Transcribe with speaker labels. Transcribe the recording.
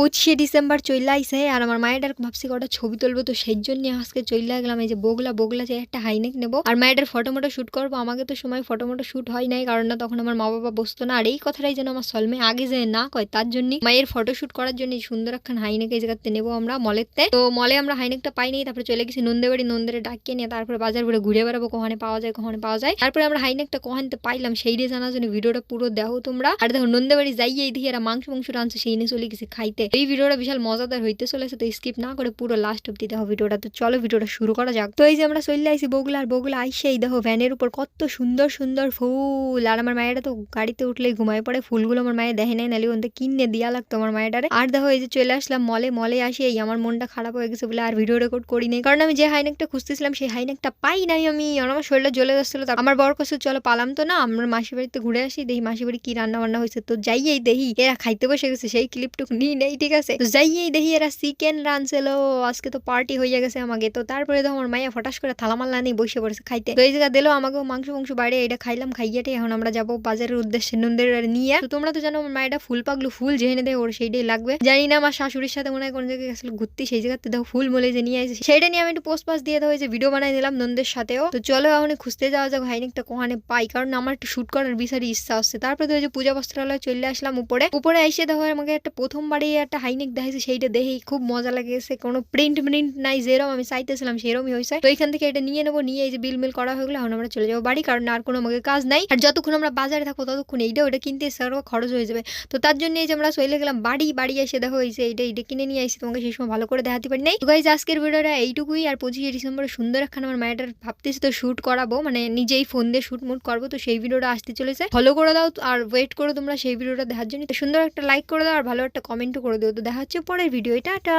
Speaker 1: 25শে December চইলা আইছে আর আমার মায়ের ভাবছি কটা ছবি তুলবো, তো সেই জন্য আজকে চইলা গেলাম এই যে বগলা যে একটা হাইনেক নেবো আর মায়ের ফটো মোটো শুট করবো। আমাকে তো সময় ফটো মোটো শুট হয় নাই, কারণ না তখন আমার মা বাবা বসতো না। আর এই কথাটাই যেন আমার সলমে আগে যে না কয়, তার জন্য মায়ের ফটো শুট করার জন্য সুন্দর একখান হাইনেক এই জায়গাতে নেবো আমরা মলেতে। তো মলে আমরা হাইনেকটা পাই নাই, তারপরে চলে গেছি নন্দে বাড়ি, নন্দের ডাকিয়ে নিয়ে তারপরে বাজার ঘুরে ঘুরে বেড়াবো কখনে পাওয়া যায়। তারপরে আমরা হাইনেকটা কহানতে পাইলাম সেই রে জানার জন্য ভিডিওটা পুরো দেখো তোমরা। আর দেখো নন্দে বাড়ি যাইয়ে দেখি এরা মাংস রাঁধছে, সেই নিয়ে চলে গেছে খাইতে। এই ভিডিওটা বিশাল মজাদার হইতে চলেছে, তো স্কিপ না করে পুরো লাস্ট অব্দি দেখো ভিডিওটা। তো চলো ভিডিওটা শুরু করা যাক। তো এই যে আমরা চলে আইছি বগুলা আইসেই দেখো ভ্যানের উপর কত সুন্দর সুন্দর ফুল। আর আমার মায়েরা তো গাড়িতে উঠলেই ঘুমায় পড়ে, ফুলগুলো আমার মায়ের দেখে নাই, নালি ওনতে কিনে দিয়া লাগতো আমার মায়েরারে। আর দেখো এই যে চলে আসলাম মলে আসি, এই আমার মনটা খারাপ হয়ে গেছে বলে আর ভিডিও রেকর্ড করি নাই, কারণ আমি যে হাইনেকটা খুঁজতেছিলাম সেই হাইনেকটা পাই নাই আমি। আমার শরীরটা জ্বলে যাচ্ছিল। আমার বর কাছে চলো পালাম তো না, আমরা মাসি বাড়িতে ঘুরে আসি, দেখি মাসি বাড়ি কি রান্না বান্না হয়েছে। তো যাইয়েই দেখি এরা খাইতে বসে গেছে, সেই ক্লিপটুকু নিই নেই, ঠিক আছে। তো যাইয়েই দেখি এরা চিকেন রাঁধছিল, আজকে তো পার্টি হয়ে গেছে আমাকে। তো তারপরে তো আমার মাইয়া ফটাস করে থালা মাল্লা নিয়ে বসে পড়েছে খাইতে। তো এই জায়গা দিলো আমাকেও মাংস বাইরে, এটা খাইলাম, খাইয়াটে এখন আমরা যাবো বাজারের উদ্দেশ্যে নন্দের নিয়ে। তো তোমরা তো জানো আমার মায়েরা ফুল পাগলু, ফুল যেখানে দেয় ওর সেইটাই লাগবে। জানি না আমার শাশুড়ির সাথে মনে হয় কোন জায়গায় গেছিল ঘুরতে, সেই জায়গাতে দেখো ফুল মলে যে নিয়ে আসে, সেইটা নিয়ে আমি একটু পোস্ট দিয়ে দেওয়া হয়েছে, ভিডিও বানাই নিলাম নন্দের সাথেও। তো চলো এখন খুঁজতে যাওয়া যাক হাইনেকটা কোহানে পাই, কারণ আমার একটু শুট করার বিশারই ইচ্ছা হচ্ছে। তারপরে তো এই যে পূজা বস্ত্রালয় চলে আসলাম উপরে এসে দেখো আমাকে একটা প্রথমবারই একটা হাইনেক দেখাইছে, সেইটা দেখেই খুব মজা লাগেছে। কোনো প্রিন্ট নাই, যেরকম আমি চাইতেছিলাম সেরকমই হয়েছে। তো এইখান থেকে এটা নিয়ে নেবো, নিয়ে এই যে বিল করা হয়ে গেলে এখন আমরা চলে যাবো বাড়ি, কারণ আর কোনো আমাকে কাজ নাই। আর যতক্ষণ আমরা বাজারে থাকবো ততক্ষণ ওটা কিনতে খরচ হয়ে যাবে। তো তার জন্য এই যে আমরা চলে গেলাম বাড়ি এসে দেখো এই যে এটা কিনে নিয়ে আসি, তোমাকে সেই সময় ভালো করে দেখাতে পারি নাই। তো গাইজ আজকের ভিডিওটা এইটুকুই। আর 25শে ডিসেম্বরে সুন্দর একখান আমার মায়ের ভাবতেছি তো শুট করাবো, মানে নিজেই ফোন দিয়ে শুট মুট করবো। তো সেই ভিডিওটা আসতে চলেছে, ফলো করে দাও আর ওয়েট করো তোমরা সেই ভিডিওটা দেখার জন্য। সুন্দর একটা লাইক করে দাও আর ভালো একটা কমেন্টও করে দিও। তো দেখা হচ্ছে পরের ভিডিও, টাটা।